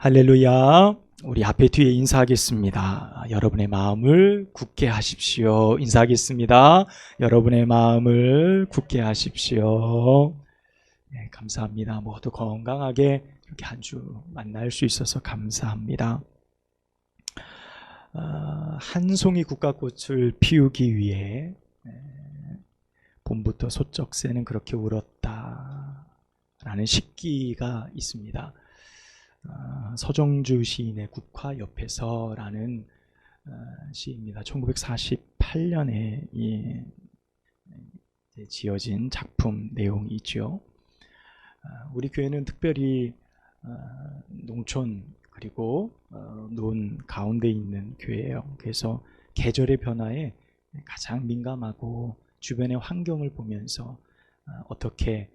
할렐루야. 우리 앞에 뒤에 인사하겠습니다. 여러분의 마음을 굳게 하십시오. 인사하겠습니다. 여러분의 마음을 굳게 하십시오. 네, 감사합니다. 모두 건강하게 이렇게 한 주 만날 수 있어서 감사합니다. 한 송이 국화꽃을 피우기 위해 봄부터 소쩍새는 그렇게 울었다 라는 식기가 있습니다. 서정주 시인의 국화 옆에서 라는 시입니다. 1948년에 지어진 작품 내용이죠. 우리 교회는 특별히 농촌 그리고 논 가운데 있는 교회예요. 그래서 계절의 변화에 가장 민감하고 주변의 환경을 보면서 어떻게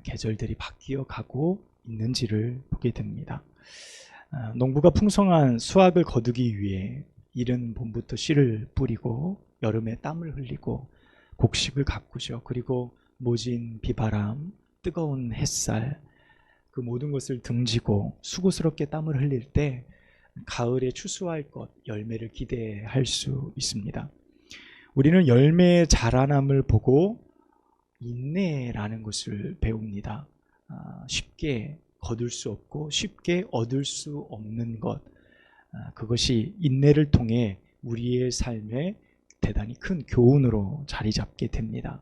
계절들이 바뀌어 가고 있는지를 보게 됩니다. 농부가 풍성한 수확을 거두기 위해 이른 봄부터 씨를 뿌리고 여름에 땀을 흘리고 곡식을 가꾸죠. 그리고 모진 비바람, 뜨거운 햇살, 그 모든 것을 등지고 수고스럽게 땀을 흘릴 때 가을에 추수할 것, 열매를 기대할 수 있습니다. 우리는 열매의 자라남을 보고 인내라는 것을 배웁니다. 쉽게 거둘 수 없고 쉽게 얻을 수 없는 것, 그것이 인내를 통해 우리의 삶에 대단히 큰 교훈으로 자리 잡게 됩니다.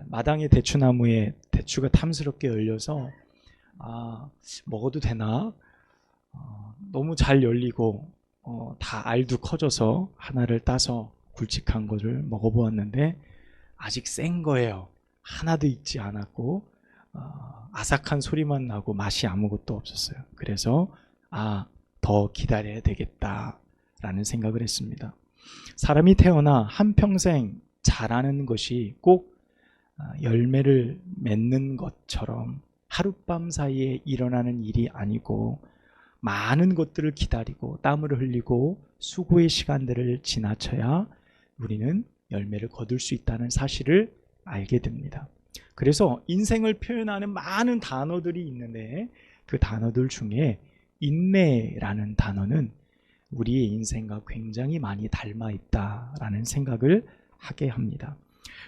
마당의 대추나무에 대추가 탐스럽게 열려서 먹어도 되나? 너무 잘 열리고 다 알도 커져서 하나를 따서 굵직한 것을 먹어보았는데 아직 센 거예요. 하나도 익지 않았고 아삭한 소리만 나고 맛이 아무것도 없었어요. 그래서 더 기다려야 되겠다라는 생각을 했습니다. 사람이 태어나 한평생 자라는 것이 꼭 열매를 맺는 것처럼 하룻밤 사이에 일어나는 일이 아니고 많은 것들을 기다리고 땀을 흘리고 수고의 시간들을 지나쳐야 우리는 열매를 거둘 수 있다는 사실을 알게 됩니다. 그래서 인생을 표현하는 많은 단어들이 있는데 그 단어들 중에 인내라는 단어는 우리의 인생과 굉장히 많이 닮아 있다라는 생각을 하게 합니다.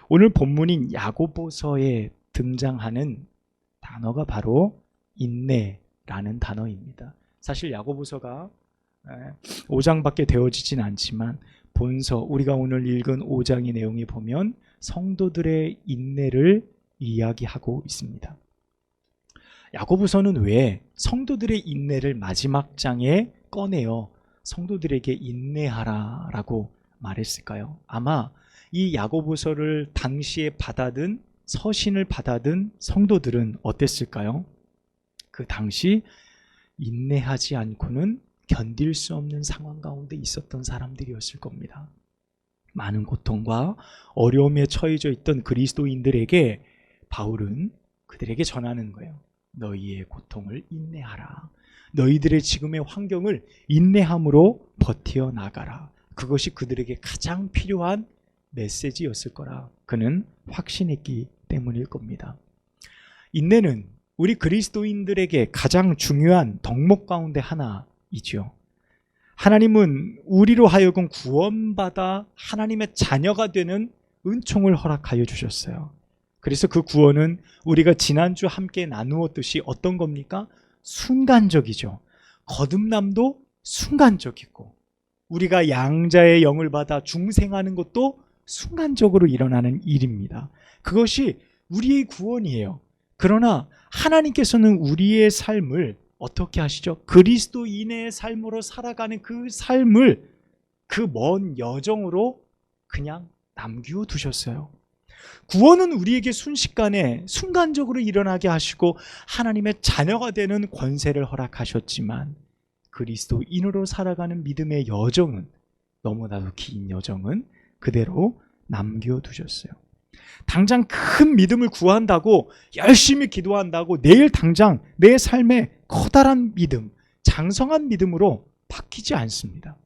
오늘 본문인 야고보서에 등장하는 단어가 바로 인내라는 단어입니다. 사실 야고보서가 5장밖에 되어지진 않지만 본서, 우리가 오늘 읽은 5장의 내용에 보면 성도들의 인내를 이야기하고 있습니다. 야고보서는 왜 성도들의 인내를 마지막 장에 꺼내어 성도들에게 인내하라라고 말했을까요? 아마 이 야고보서를 당시에 받아든 서신을 받아든 성도들은 어땠을까요? 그 당시 인내하지 않고는 견딜 수 없는 상황 가운데 있었던 사람들이었을 겁니다. 많은 고통과 어려움에 처해져 있던 그리스도인들에게 바울은 그들에게 전하는 거예요. 너희의 고통을 인내하라. 너희들의 지금의 환경을 인내함으로 버티어 나가라. 그것이 그들에게 가장 필요한 메시지였을 거라 그는 확신했기 때문일 겁니다. 인내는 우리 그리스도인들에게 가장 중요한 덕목 가운데 하나이죠. 하나님은 우리로 하여금 구원받아 하나님의 자녀가 되는 은총을 허락하여 주셨어요. 그래서 그 구원은 우리가 지난주 함께 나누었듯이 어떤 겁니까? 순간적이죠. 거듭남도 순간적이고 우리가 양자의 영을 받아 중생하는 것도 순간적으로 일어나는 일입니다. 그것이 우리의 구원이에요. 그러나 하나님께서는 우리의 삶을 어떻게 하시죠? 그리스도인의 삶으로 살아가는 그 삶을 그 먼 여정으로 그냥 남겨 두셨어요. 구원은 우리에게 순식간에 순간적으로 일어나게 하시고 하나님의 자녀가 되는 권세를 허락하셨지만 그리스도인으로 살아가는 믿음의 여정은 너무나도 긴 여정은 그대로 남겨두셨어요. 당장 큰 믿음을 구한다고 열심히 기도한다고 내일 당장 내 삶에 커다란 믿음, 장성한 믿음으로 바뀌지 않습니다.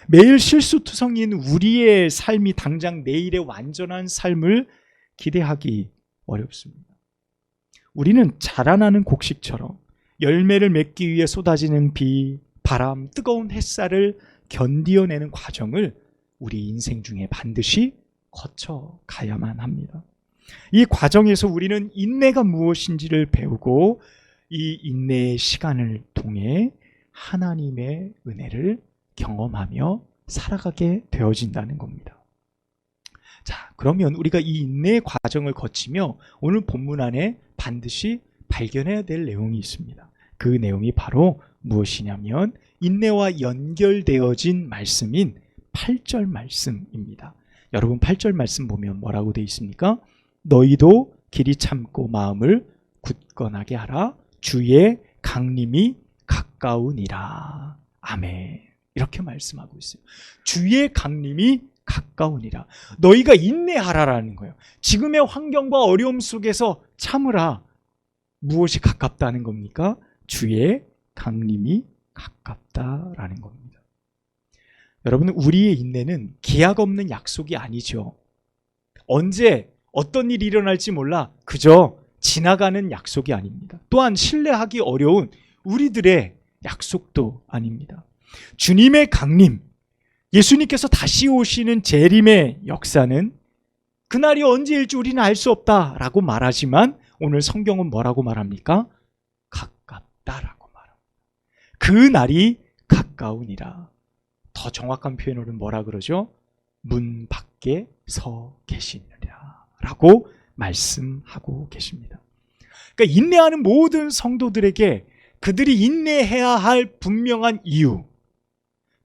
매일 실수투성이인 우리의 삶이 당장 내일의 완전한 삶을 기대하기 어렵습니다. 우리는 자라나는 곡식처럼 열매를 맺기 위해 쏟아지는 비, 바람, 뜨거운 햇살을 견디어내는 과정을 우리 인생 중에 반드시 거쳐가야만 합니다. 이 과정에서 우리는 인내가 무엇인지를 배우고 이 인내의 시간을 통해 하나님의 은혜를 경험하며 살아가게 되어진다는 겁니다. 자, 그러면 우리가 이 인내의 과정을 거치며 오늘 본문 안에 반드시 발견해야 될 내용이 있습니다. 그 내용이 바로 무엇이냐면 인내와 연결되어진 말씀인 8절 말씀입니다. 여러분 8절 말씀 보면 뭐라고 되어 있습니까? 너희도 길이 참고 마음을 굳건하게 하라. 주의 강림이 가까우니라. 아멘. 이렇게 말씀하고 있어요. 주의 강림이 가까우니라. 너희가 인내하라라는 거예요. 지금의 환경과 어려움 속에서 참으라. 무엇이 가깝다는 겁니까? 주의 강림이 가깝다라는 겁니다. 여러분, 우리의 인내는 기약 없는 약속이 아니죠. 언제 어떤 일이 일어날지 몰라 그저 지나가는 약속이 아닙니다. 또한 신뢰하기 어려운 우리들의 약속도 아닙니다. 주님의 강림, 예수님께서 다시 오시는 재림의 역사는 그날이 언제일지 우리는 알 수 없다라고 말하지만 오늘 성경은 뭐라고 말합니까? 가깝다라고 말합니다. 그 날이 가까우니라. 더 정확한 표현으로는 뭐라 그러죠? 문 밖에 서 계시느라 라고 말씀하고 계십니다. 그러니까 인내하는 모든 성도들에게 그들이 인내해야 할 분명한 이유,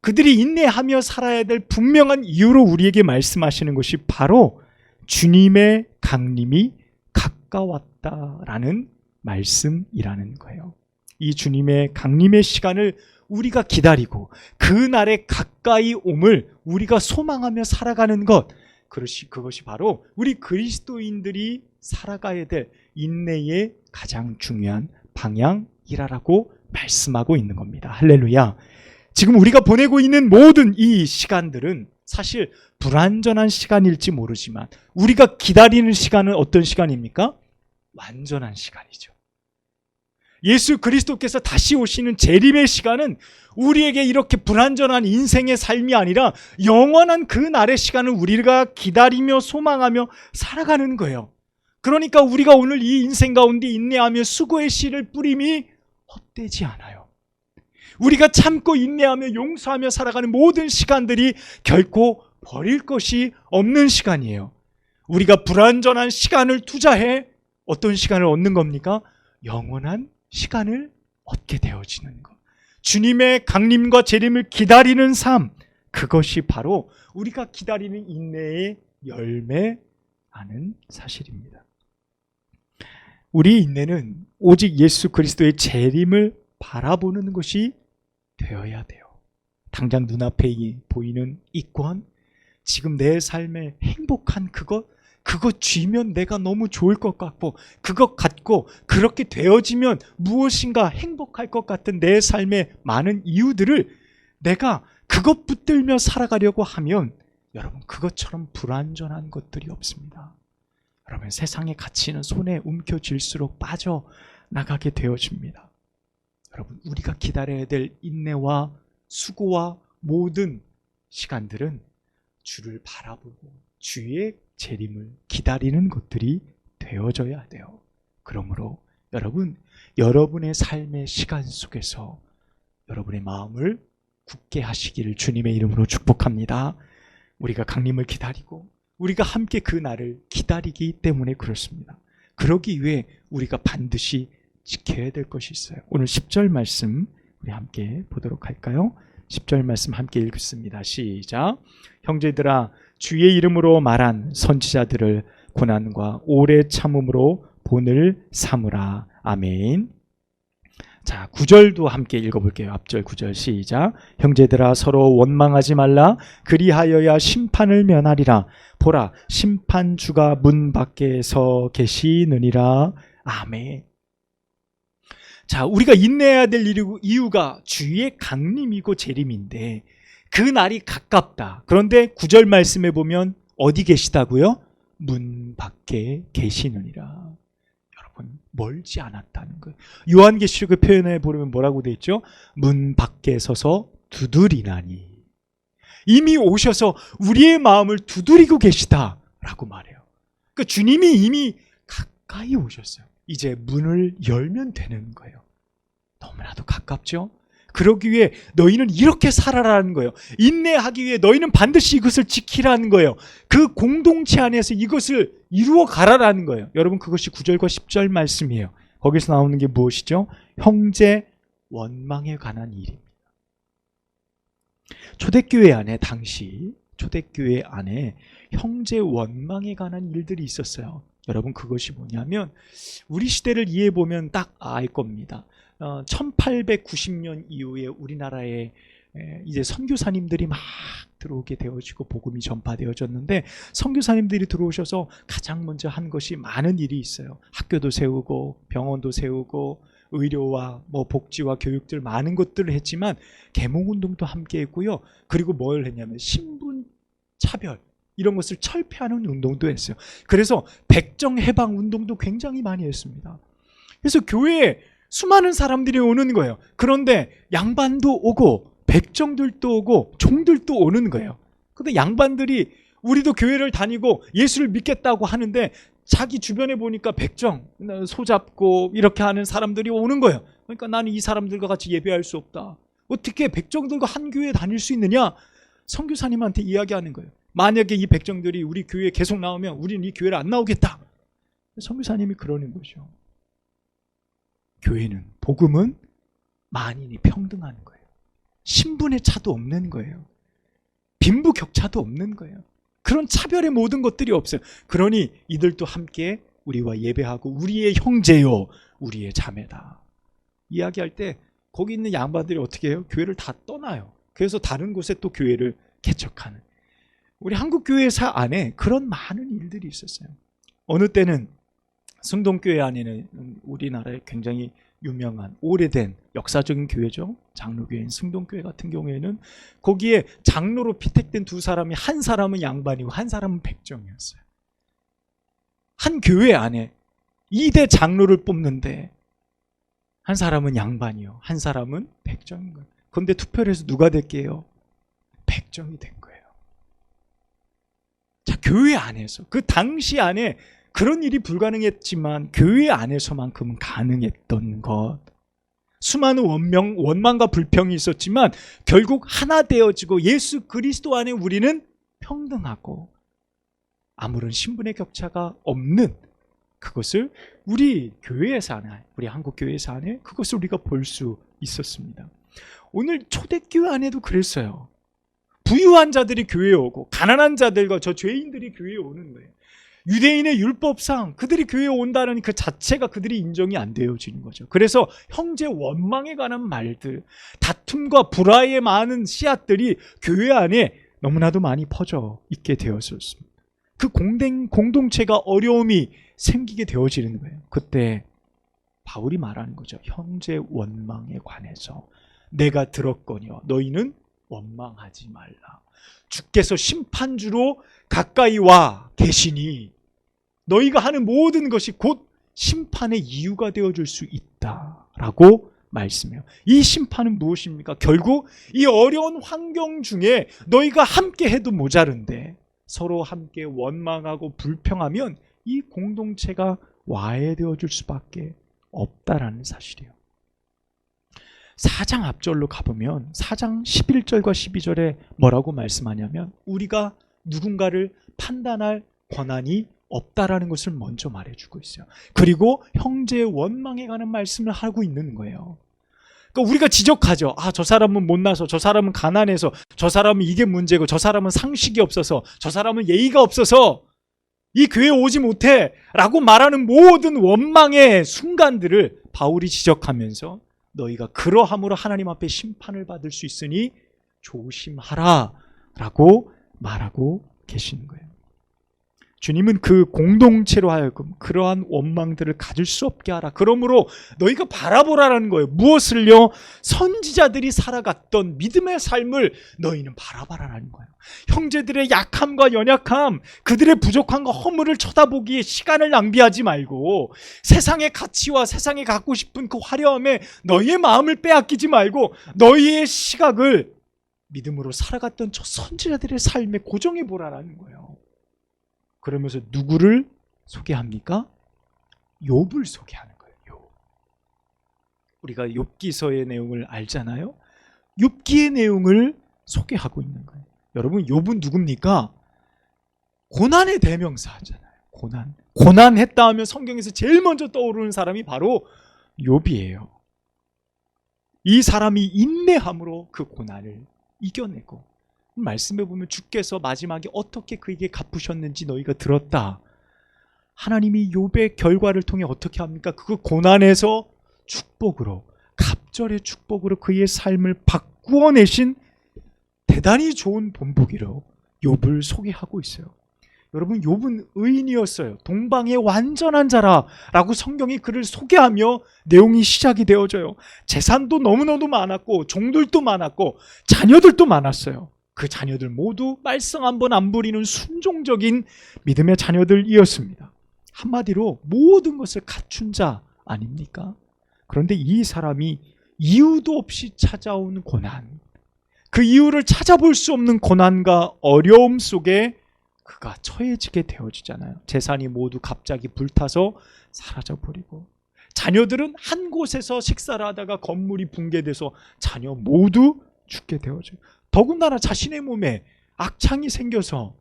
그들이 인내하며 살아야 될 분명한 이유로 우리에게 말씀하시는 것이 바로 주님의 강림이 가까웠다라는 말씀이라는 거예요. 이 주님의 강림의 시간을 우리가 기다리고 그 날에 가까이 옴을 우리가 소망하며 살아가는 것, 그것이 바로 우리 그리스도인들이 살아가야 될 인내의 가장 중요한 방향이라고 말씀하고 있는 겁니다. 할렐루야. 지금 우리가 보내고 있는 모든 이 시간들은 사실 불완전한 시간일지 모르지만 우리가 기다리는 시간은 어떤 시간입니까? 완전한 시간이죠. 예수 그리스도께서 다시 오시는 재림의 시간은 우리에게 이렇게 불완전한 인생의 삶이 아니라 영원한 그 날의 시간을 우리가 기다리며 소망하며 살아가는 거예요. 그러니까 우리가 오늘 이 인생 가운데 인내하며 수고의 씨를 뿌림이 헛되지 않아요. 우리가 참고 인내하며 용서하며 살아가는 모든 시간들이 결코 버릴 것이 없는 시간이에요. 우리가 불완전한 시간을 투자해 어떤 시간을 얻는 겁니까? 영원한 시간을 얻게 되어지는 것. 주님의 강림과 재림을 기다리는 삶, 그것이 바로 우리가 기다리는 인내의 열매라는 사실입니다. 우리 인내는 오직 예수 그리스도의 재림을 바라보는 것이 되어야 돼요. 당장 눈앞에 보이는 이권, 지금 내 삶의 행복한 그것 쥐면 내가 너무 좋을 것 같고, 그것 갖고 그렇게 되어지면 무엇인가 행복할 것 같은 내 삶의 많은 이유들을 내가 그것 붙들며 살아가려고 하면 여러분, 그것처럼 불완전한 것들이 없습니다. 여러분, 세상의 가치는 손에 움켜쥘수록 빠져나가게 되어집니다. 여러분, 우리가 기다려야 될 인내와 수고와 모든 시간들은 주를 바라보고 주의 재림을 기다리는 것들이 되어져야 돼요. 그러므로 여러분, 여러분의 삶의 시간 속에서 여러분의 마음을 굳게 하시기를 주님의 이름으로 축복합니다. 우리가 강림을 기다리고 우리가 함께 그 날을 기다리기 때문에 그렇습니다. 그러기 위해 우리가 반드시 지켜야 될 것이 있어요. 오늘 10절 말씀 우리 함께 보도록 할까요? 10절 말씀 함께 읽습니다. 시작. 형제들아, 주의 이름으로 말한 선지자들을 고난과 오래 참음으로 본을 삼으라. 아멘. 자, 9절도 함께 읽어볼게요. 앞절 9절 시작. 형제들아, 서로 원망하지 말라. 그리하여야 심판을 면하리라. 보라, 심판주가 문 밖에 서 계시느니라. 아멘. 자, 우리가 인내해야 될 이유가 주의 강림이고 재림인데 그 날이 가깝다. 그런데 9절 말씀에 보면 어디 계시다고요? 문 밖에 계시느니라. 여러분, 여러분 멀지 않았다는 거예요. 요한계시록의 표현에 보면 뭐라고 되어 있죠? 문 밖에 서서 두드리나니. 이미 오셔서 우리의 마음을 두드리고 계시다라고 말해요. 그러니까 주님이 이미 가까이 오셨어요. 이제 문을 열면 되는 거예요. 너무나도 가깝죠? 그러기 위해 너희는 이렇게 살아라는 거예요. 인내하기 위해 너희는 반드시 이것을 지키라는 거예요. 그 공동체 안에서 이것을 이루어 가라라는 거예요. 여러분 그것이 9절과 10절 말씀이에요. 거기서 나오는 게 무엇이죠? 형제 원망에 관한 일입니다. 초대교회 안에 당시 초대교회 안에 형제 원망에 관한 일들이 있었어요. 여러분 그것이 뭐냐면 우리 시대를 이해해 보면 딱 알 겁니다. 1890년 이후에 우리나라에 이제 선교사님들이 막 들어오게 되어지고 복음이 전파되어졌는데 선교사님들이 들어오셔서 가장 먼저 한 것이 많은 일이 있어요. 학교도 세우고 병원도 세우고 의료와 복지와 교육들 많은 것들을 했지만 계몽운동도 함께 했고요. 그리고 뭘 했냐면 신분 차별 이런 것을 철폐하는 운동도 했어요. 그래서 백정 해방 운동도 굉장히 많이 했습니다. 그래서 교회에 수많은 사람들이 오는 거예요. 그런데 양반도 오고 백정들도 오고 종들도 오는 거예요. 근데 양반들이 우리도 교회를 다니고 예수를 믿겠다고 하는데 자기 주변에 보니까 백정, 소잡고 이렇게 하는 사람들이 오는 거예요. 그러니까 나는 이 사람들과 같이 예배할 수 없다. 어떻게 백정들과 한 교회에 다닐 수 있느냐? 선교사님한테 이야기하는 거예요. 만약에 이 백정들이 우리 교회에 계속 나오면 우리는 이 교회를 안 나오겠다. 선교사님이 그러는 거죠. 교회는, 복음은 만인이 평등한 거예요. 신분의 차도 없는 거예요. 빈부격차도 없는 거예요. 그런 차별의 모든 것들이 없어요. 그러니 이들도 함께 우리와 예배하고 우리의 형제요, 우리의 자매다. 이야기할 때 거기 있는 양반들이 어떻게 해요? 교회를 다 떠나요. 그래서 다른 곳에 또 교회를 개척하는. 우리 한국교회사 안에 그런 많은 일들이 있었어요. 어느 때는 승동교회 안에는 우리나라에 굉장히 유명한 오래된 역사적인 교회죠. 장로교회인 승동교회 같은 경우에는 거기에 장로로 피택된 두 사람이 한 사람은 양반이고 한 사람은 백정이었어요. 한 교회 안에 2대 장로를 뽑는데 한 사람은 양반이요, 한 사람은 백정인 거예요. 그런데 투표를 해서 누가 됐게요? 백정이 된 거예요. 자, 교회 안에서 그 당시 안에 그런 일이 불가능했지만 교회 안에서만큼은 가능했던 것. 수많은 원망과 불평이 있었지만 결국 하나 되어지고 예수 그리스도 안에 우리는 평등하고 아무런 신분의 격차가 없는 그것을 우리 교회에서 안에, 우리 한국교회에서 안에 그것을 우리가 볼 수 있었습니다. 오늘 초대교회 안에도 그랬어요. 부유한 자들이 교회에 오고 가난한 자들과 저 죄인들이 교회에 오는 거예요. 유대인의 율법상 그들이 교회에 온다는 그 자체가 그들이 인정이 안 되어지는 거죠. 그래서 형제 원망에 관한 말들, 다툼과 불화의 많은 씨앗들이 교회 안에 너무나도 많이 퍼져 있게 되었습니다. 그 공동체가 어려움이 생기게 되어지는 거예요. 그때 바울이 말하는 거죠. 형제 원망에 관해서 내가 들었거니와 너희는 원망하지 말라. 주께서 심판주로 가까이 와 계시니 너희가 하는 모든 것이 곧 심판의 이유가 되어줄 수 있다라고 말씀해요. 이 심판은 무엇입니까? 결국 이 어려운 환경 중에 너희가 함께 해도 모자른데 서로 함께 원망하고 불평하면 이 공동체가 와해되어줄 수밖에 없다라는 사실이에요. 4장 앞절로 가보면 4장 11절과 12절에 뭐라고 말씀하냐면 우리가 누군가를 판단할 권한이 없다라는 것을 먼저 말해주고 있어요. 그리고 형제의 원망에 관한 말씀을 하고 있는 거예요. 그러니까 우리가 지적하죠. 아, 저 사람은 못나서, 저 사람은 가난해서, 저 사람은 이게 문제고, 저 사람은 상식이 없어서, 저 사람은 예의가 없어서 이 교회에 오지 못해 라고 말하는 모든 원망의 순간들을 바울이 지적하면서 너희가 그러함으로 하나님 앞에 심판을 받을 수 있으니 조심하라 라고 말하고 계시는 거예요. 주님은 그 공동체로 하여금 그러한 원망들을 가질 수 없게 하라. 그러므로 너희가 바라보라라는 거예요. 무엇을요? 선지자들이 살아갔던 믿음의 삶을 너희는 바라봐라라는 거예요. 형제들의 약함과 연약함, 그들의 부족함과 허물을 쳐다보기에 시간을 낭비하지 말고 세상의 가치와 세상에 갖고 싶은 그 화려함에 너희의 마음을 빼앗기지 말고 너희의 시각을 믿음으로 살아갔던 저 선지자들의 삶에 고정해 보라라는 거예요. 그러면서 누구를 소개합니까? 욥을 소개하는 거예요. 욥. 우리가 욥기서의 내용을 알잖아요. 욥기의 내용을 소개하고 있는 거예요. 여러분, 욥은 누굽니까? 고난의 대명사잖아요. 고난했다 하면 성경에서 제일 먼저 떠오르는 사람이 바로 욥이에요. 이 사람이 인내함으로 그 고난을 이겨내고, 말씀해 보면 주께서 마지막에 어떻게 그에게 갚으셨는지 너희가 들었다. 하나님이 욥의 결과를 통해 어떻게 합니까? 그 고난에서 축복으로, 갑절의 축복으로 그의 삶을 바꾸어 내신 대단히 좋은 본보기로 욥을 소개하고 있어요. 여러분, 욥은 의인이었어요. 동방의 완전한 자라라고 성경이 그를 소개하며 내용이 시작이 되어져요. 재산도 너무너무 많았고 종들도 많았고 자녀들도 많았어요. 그 자녀들 모두 말썽 한 번 안 부리는 순종적인 믿음의 자녀들이었습니다. 한마디로 모든 것을 갖춘 자 아닙니까? 그런데 이 사람이 이유도 없이 찾아온 고난, 그 이유를 찾아볼 수 없는 고난과 어려움 속에 그가 처해지게 되어지잖아요. 재산이 모두 갑자기 불타서 사라져버리고, 자녀들은 한 곳에서 식사를 하다가 건물이 붕괴돼서 자녀 모두 죽게 되어져요. 더군다나 자신의 몸에 악창이 생겨서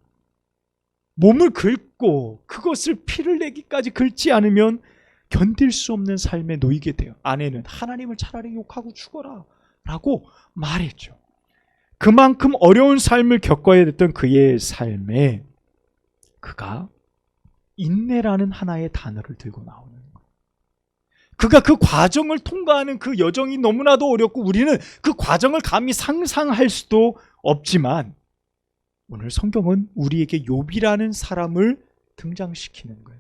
몸을 긁고 그것을 피를 내기까지 긁지 않으면 견딜 수 없는 삶에 놓이게 돼요. 아내는 하나님을 차라리 욕하고 죽어라 라고 말했죠. 그만큼 어려운 삶을 겪어야 됐던 그의 삶에 그가 인내라는 하나의 단어를 들고 나오는 거예요. 그가 그 과정을 통과하는 그 여정이 너무나도 어렵고 우리는 그 과정을 감히 상상할 수도 없지만 오늘 성경은 우리에게 욥이라는 사람을 등장시키는 거예요.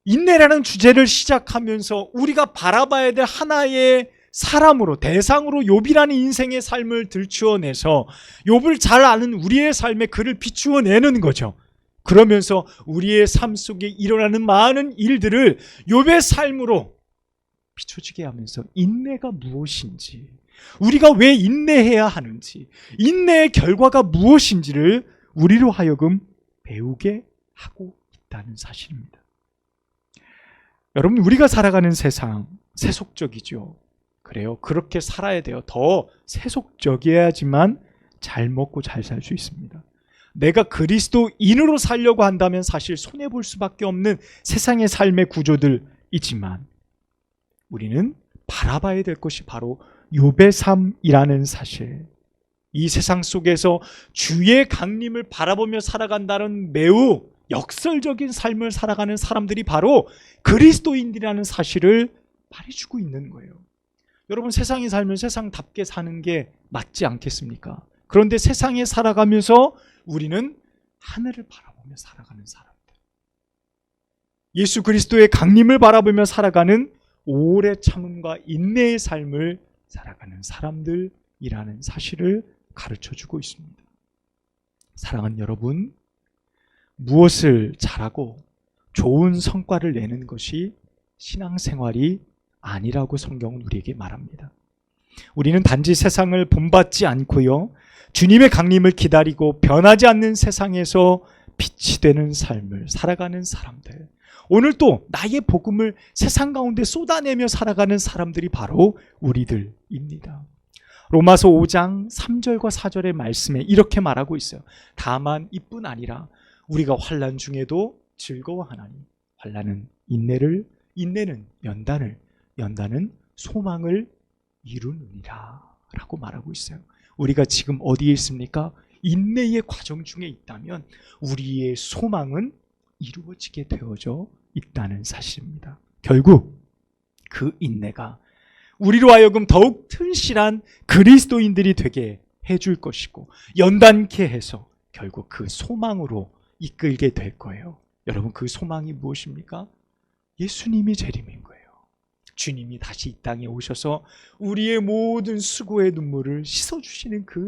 인내라는 주제를 시작하면서 우리가 바라봐야 될 하나의 사람으로, 대상으로 욥이라는 인생의 삶을 들추어내서 욥을 잘 아는 우리의 삶에 그를 비추어내는 거죠. 그러면서 우리의 삶 속에 일어나는 많은 일들을 욥의 삶으로 비춰지게 하면서 인내가 무엇인지, 우리가 왜 인내해야 하는지, 인내의 결과가 무엇인지를 우리로 하여금 배우게 하고 있다는 사실입니다. 여러분, 우리가 살아가는 세상 세속적이죠. 그래요. 그렇게 살아야 돼요. 더 세속적이어야지만 잘 먹고 잘 살 수 있습니다. 내가 그리스도인으로 살려고 한다면 사실 손해볼 수밖에 없는 세상의 삶의 구조들이지만 우리는 바라봐야 될 것이 바로 욥의 삶이라는 사실. 이 세상 속에서 주의 강림을 바라보며 살아간다는 매우 역설적인 삶을 살아가는 사람들이 바로 그리스도인이라는 사실을 말해주고 있는 거예요. 여러분, 세상에 살면 세상답게 사는 게 맞지 않겠습니까? 그런데 세상에 살아가면서 우리는 하늘을 바라보며 살아가는 사람들, 예수 그리스도의 강림을 바라보며 살아가는 오래 참음과 인내의 삶을 살아가는 사람들이라는 사실을 가르쳐주고 있습니다. 사랑하는 여러분, 무엇을 잘하고 좋은 성과를 내는 것이 신앙생활이 아니라고 성경은 우리에게 말합니다. 우리는 단지 세상을 본받지 않고요, 주님의 강림을 기다리고 변하지 않는 세상에서 빛이 되는 삶을 살아가는 사람들, 오늘 또 나의 복음을 세상 가운데 쏟아내며 살아가는 사람들이 바로 우리들입니다. 로마서 5장 3절과 4절의 말씀에 이렇게 말하고 있어요. 다만 이뿐 아니라 우리가 환난 중에도 즐거워하나니 환난은 인내를, 인내는 연단을, 연단은 소망을 이루느니라 라고 말하고 있어요. 우리가 지금 어디에 있습니까? 인내의 과정 중에 있다면 우리의 소망은 이루어지게 되어져 있다는 사실입니다. 결국 그 인내가 우리로 하여금 더욱 튼실한 그리스도인들이 되게 해줄 것이고, 연단케 해서 결국 그 소망으로 이끌게 될 거예요. 여러분, 그 소망이 무엇입니까? 예수님이 재림인 거예요. 주님이 다시 이 땅에 오셔서 우리의 모든 수고의 눈물을 씻어주시는 그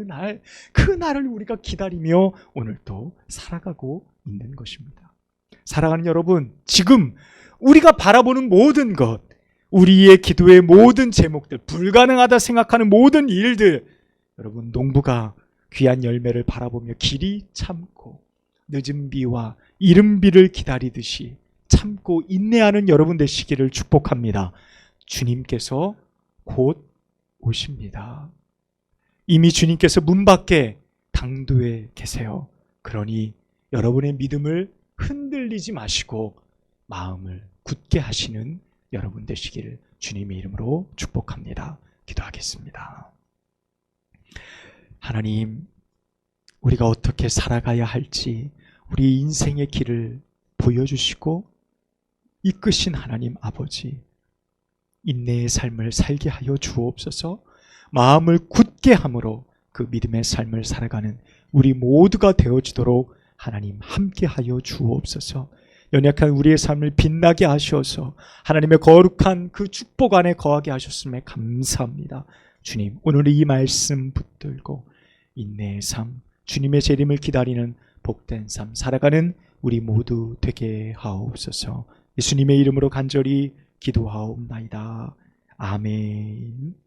날을 우리가 기다리며 오늘도 살아가고 있는 것입니다. 사랑하는 여러분, 지금 우리가 바라보는 모든 것, 우리의 기도의 모든 제목들, 불가능하다 생각하는 모든 일들, 여러분, 농부가 귀한 열매를 바라보며 길이 참고 늦은 비와 이른 비를 기다리듯이 참고 인내하는 여러분 되시기를 축복합니다. 주님께서 곧 오십니다. 이미 주님께서 문 밖에 당도에 계세요. 그러니 여러분의 믿음을 흔들리지 마시고 마음을 굳게 하시는 여러분 되시기를 주님의 이름으로 축복합니다. 기도하겠습니다. 하나님, 우리가 어떻게 살아가야 할지 우리 인생의 길을 보여주시고 이끄신 하나님 아버지, 인내의 삶을 살게 하여 주옵소서. 마음을 굳게 함으로 그 믿음의 삶을 살아가는 우리 모두가 되어지도록 하나님 함께 하여 주옵소서. 연약한 우리의 삶을 빛나게 하셔서 하나님의 거룩한 그 축복 안에 거하게 하셨음에 감사합니다. 주님, 오늘 이 말씀 붙들고 인내의 삶, 주님의 재림을 기다리는 복된 삶 살아가는 우리 모두 되게 하옵소서. 예수님의 이름으로 간절히 기도하옵나이다. 아멘.